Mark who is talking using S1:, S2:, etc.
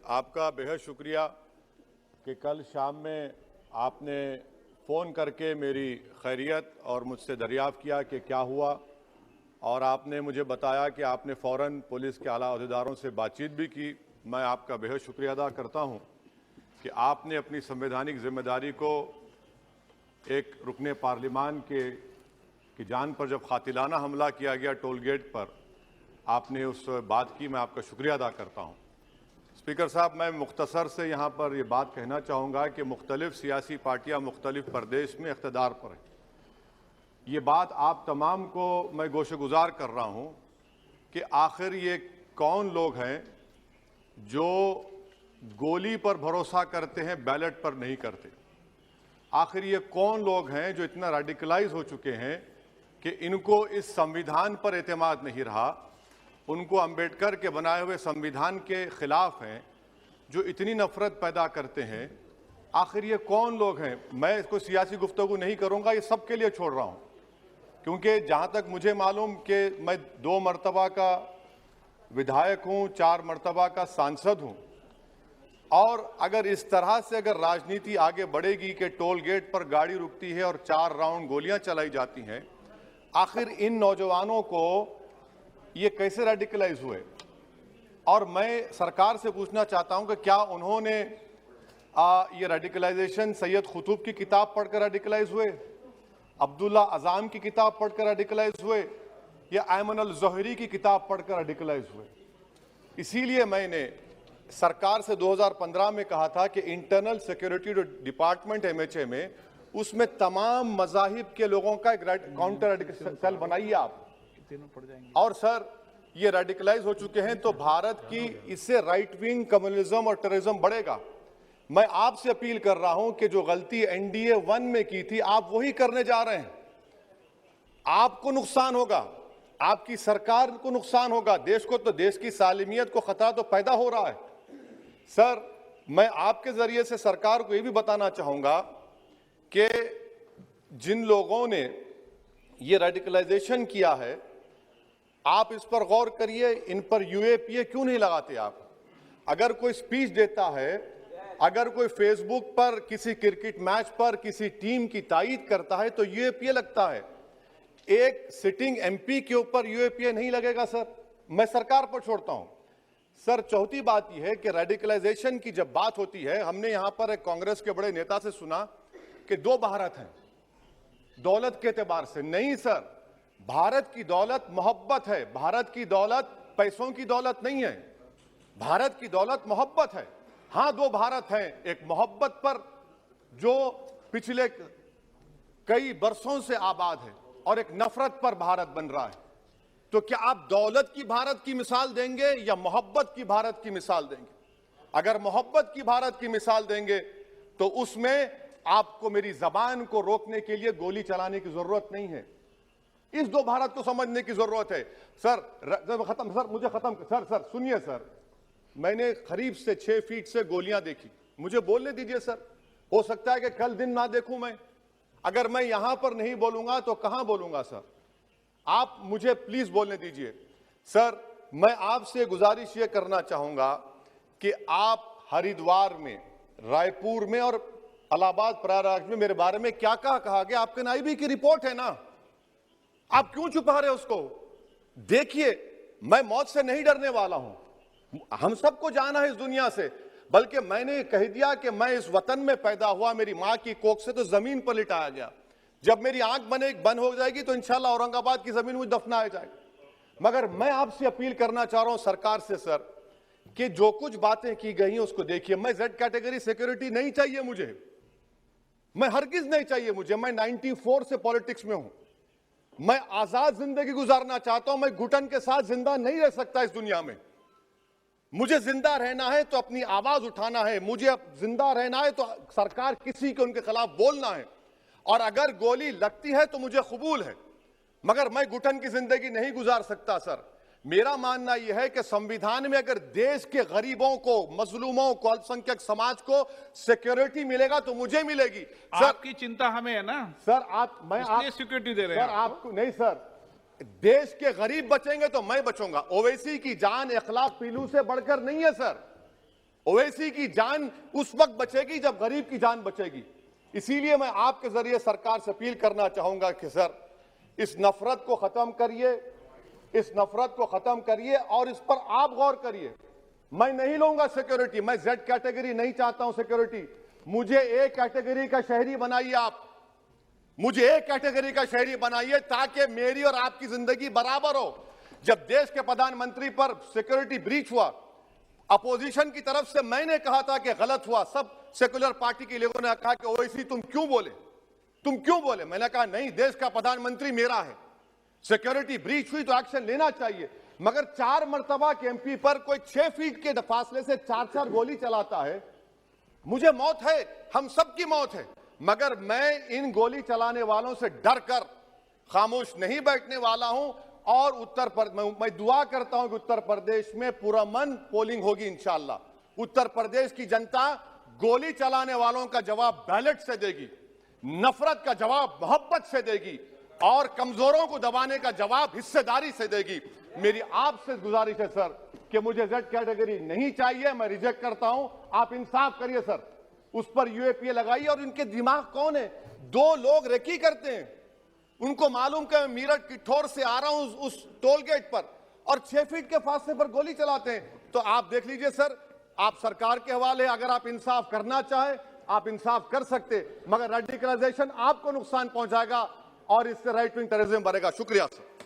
S1: आपका बेहद शुक्रिया कि कल शाम में आपने फ़ोन करके मेरी खैरियत और मुझसे दरियाफ़्त किया कि क्या हुआ, और आपने मुझे बताया कि आपने फ़ौरन पुलिस के आला अहदेदारों से बातचीत भी की। मैं आपका बेहद शुक्रिया अदा करता हूं कि आपने अपनी संवैधानिक जिम्मेदारी को एक रुकने पार्लिमान की जान पर जब कातिलाना हमला किया गया टोल गेट पर, आपने उस बात की। मैं आपका शुक्रिया अदा करता हूं। स्पीकर साहब, मैं मुख्तसर से यहाँ पर ये बात कहना चाहूँगा कि मुख्तलिफ सियासी पार्टियाँ मुख्तलिफ प्रदेश में इक़्तिदार पर हैं। ये बात आप तमाम को मैं गोशेगुजार कर रहा हूँ कि आखिर ये कौन लोग हैं जो गोली पर भरोसा करते हैं, बैलेट पर नहीं करते। आखिर ये कौन लोग हैं जो इतना रेडिकलाइज हो चुके हैं कि इनको इस संविधान पर एतमाद नहीं रहा, उनको अंबेडकर के बनाए हुए संविधान के खिलाफ हैं, जो इतनी नफरत पैदा करते हैं। आखिर ये कौन लोग हैं? मैं इसको सियासी गुफ्तगू नहीं करूंगा, ये सबके लिए छोड़ रहा हूं, क्योंकि जहां तक मुझे मालूम कि मैं 2 मरतबा का विधायक हूं, 4 मरतबा का सांसद हूं, और अगर इस तरह से अगर राजनीति आगे बढ़ेगी कि टोल गेट पर गाड़ी रुकती है और 4 राउंड गोलियां चलाई जाती हैं, आखिर इन नौजवानों को ये कैसे रेडिकलाइज हुए? और मैं सरकार से पूछना चाहता हूं कि क्या उन्होंने ये रेडिकलाइजेशन सैयद कुतुब की किताब पढ़कर रेडिकलाइज हुए, अब्दुल्ला अज़ाम की किताब पढ़कर रेडिकलाइज हुए, या अयमन अल ज़ोहरी की किताब पढ़कर रेडिकलाइज हुए? इसीलिए मैंने सरकार से 2015 में कहा था कि इंटरनल सिक्योरिटी डिपार्टमेंट MHA में, उसमें तमाम मज़ाहिब के लोगों का एक काउंटर रेडिकल सेल बनाइए आप। और सर, ये रेडिकलाइज हो चुके हैं तो भारत की इससे राइट विंग कम्युनिज्म और टेररिज्म बढ़ेगा। मैं आपसे अपील कर रहा हूं कि जो गलती NDA 1 में की थी, आप वही करने जा रहे हैं। आपको नुकसान होगा, आपकी सरकार को नुकसान होगा, देश को तो, देश की सालिमियत को खतरा तो पैदा हो रहा है। सर, मैं आपके जरिए से सरकार को यह भी बताना चाहूंगा कि जिन लोगों ने ये रेडिकलाइजेशन किया है, आप इस पर गौर करिए, इन पर UAPA क्यों नहीं लगाते आप? अगर कोई स्पीच देता है, अगर कोई फेसबुक पर किसी क्रिकेट मैच पर किसी टीम की तायीद करता है तो UAPA लगता है। एक सिटिंग MP के ऊपर UAPA नहीं लगेगा सर। मैं सरकार पर छोड़ता हूं। सर, चौथी बात यह है कि रेडिकलाइजेशन की जब बात होती है, हमने यहां पर एक कांग्रेस के बड़े नेता से सुना कि 2 भारत हैं दौलत के एतबार से। नहीं सर, भारत की दौलत मोहब्बत है। भारत की दौलत पैसों की दौलत नहीं है, भारत की दौलत मोहब्बत है। हां, 2 भारत हैं, एक मोहब्बत पर जो पिछले कई बरसों से आबाद है, और एक नफरत पर भारत बन रहा है। तो क्या आप दौलत की भारत की मिसाल देंगे या मोहब्बत की भारत की मिसाल देंगे? अगर मोहब्बत की भारत की मिसाल देंगे तो उसमें आपको मेरी जबान को रोकने के लिए गोली चलाने की जरूरत नहीं है। इस 2 भारत को समझने की जरूरत है। सर, खत्म सर, मुझे खत्म सर सुनिए सर, मैंने करीब से 6 फीट से गोलियां देखी, मुझे बोलने दीजिए सर। हो सकता है कि कल दिन ना देखूं मैं। अगर मैं यहां पर नहीं बोलूंगा तो कहां बोलूंगा सर? आप मुझे प्लीज बोलने दीजिए। सर, मैं आपसे गुजारिश यह करना चाहूंगा कि आप हरिद्वार में, रायपुर में और इलाहाबाद प्रयागराज में मेरे बारे में क्या कहा गया? आपके NIB की रिपोर्ट है ना, आप क्यों छुपा रहे हो उसको? देखिए, मैं मौत से नहीं डरने वाला हूं, हम सबको जाना है इस दुनिया से, बल्कि मैंने कह दिया कि मैं इस वतन में पैदा हुआ, मेरी मां की कोख से तो जमीन पर लिटाया गया। जब मेरी आंख बंद हो जाएगी तो इंशाल्लाह औरंगाबाद की जमीन मुझे दफनाया जाएगा। मगर मैं आपसे अपील करना चाह रहा हूं सरकार से सर, कि जो कुछ बातें की गई हैं उसको देखिए। मैं Z कैटेगरी सिक्योरिटी नहीं चाहिए मुझे, मैं हरगिज नहीं चाहिए मुझे। मैं 94 से पॉलिटिक्स में हूं, मैं आजाद जिंदगी गुजारना चाहता हूं। मैं घुटन के साथ जिंदा नहीं रह सकता इस दुनिया में। मुझे जिंदा रहना है तो अपनी आवाज उठाना है, मुझे जिंदा रहना है तो सरकार किसी के उनके खिलाफ बोलना है, और अगर गोली लगती है तो मुझे कबूल है, मगर मैं घुटन की जिंदगी नहीं गुजार सकता सर। मेरा मानना यह है कि संविधान में अगर देश के गरीबों को, मजलूमों को, अल्पसंख्यक समाज को सिक्योरिटी मिलेगा तो मुझे मिलेगी। सर,
S2: आपकी चिंता हमें है ना
S1: सर, मैं
S2: सिक्योरिटी दे रहे हैं
S1: सर, आपको नहीं सर। देश के गरीब बचेंगे तो मैं बचूंगा। ओवैसी की जान इखलाक पीलू से बढ़कर नहीं है सर। ओवैसी की जान उस वक्त बचेगी जब गरीब की जान बचेगी। इसीलिए मैं आपके जरिए सरकार से अपील करना चाहूंगा कि सर, इस नफरत को खत्म करिए, इस नफरत को खत्म करिए और इस पर आप गौर करिए। मैं नहीं लूंगा सिक्योरिटी, मैं जेड कैटेगरी नहीं चाहता हूं सिक्योरिटी। मुझे ए कैटेगरी का शहरी बनाइए आप, मुझे ए कैटेगरी का शहरी बनाइए ताकि मेरी और आपकी जिंदगी बराबर हो। जब देश के प्रधानमंत्री पर सिक्योरिटी ब्रीच हुआ, अपोजिशन की तरफ से मैंने कहा था कि गलत हुआ, सब सेकुलर पार्टी के लोगों ने कहा कि ओवैसी तुम क्यों बोले, तुम क्यों बोले। मैंने कहा नहीं, देश का प्रधानमंत्री मेरा है, सिक्योरिटी ब्रीच हुई तो एक्शन लेना चाहिए। मगर 4 मर्तबा के एमपी पर कोई 6 फीट के फासले से 4-4 गोली चलाता है। मुझे मौत है, हम सबकी मौत है, मगर मैं इन गोली चलाने वालों से डर कर खामोश नहीं बैठने वाला हूं। और मैं दुआ करता हूं कि उत्तर प्रदेश में पुरअमन पोलिंग होगी इंशाअल्लाह। उत्तर प्रदेश की जनता गोली चलाने वालों का जवाब बैलेट से देगी, नफरत का जवाब मोहब्बत से देगी और कमजोरों को दबाने का जवाब हिस्सेदारी से देगी। मेरी आपसे गुजारिश है सर कि मुझे जेड कैटेगरी नहीं चाहिए, मैं रिजेक्ट करता हूं। आप इंसाफ करिए सर, उस पर यूएपीए लगाइए। और इनके दिमाग कौन है? 2 लोग रेकी करते हैं, उनको मालूम कि मैं मीरठ किठौर से आ रहा हूं उस टोल गेट पर, और 6 फीट के फासले पर गोली चलाते हैं। तो आप देख लीजिए सर, आप सरकार के हवाले, अगर आप इंसाफ करना चाहे आप इंसाफ कर सकते, मगर रेडिकलाइजेशन आपको नुकसान पहुंचाएगा और इससे राइट विंग टेररिज्म बढ़ेगा। शुक्रिया सर।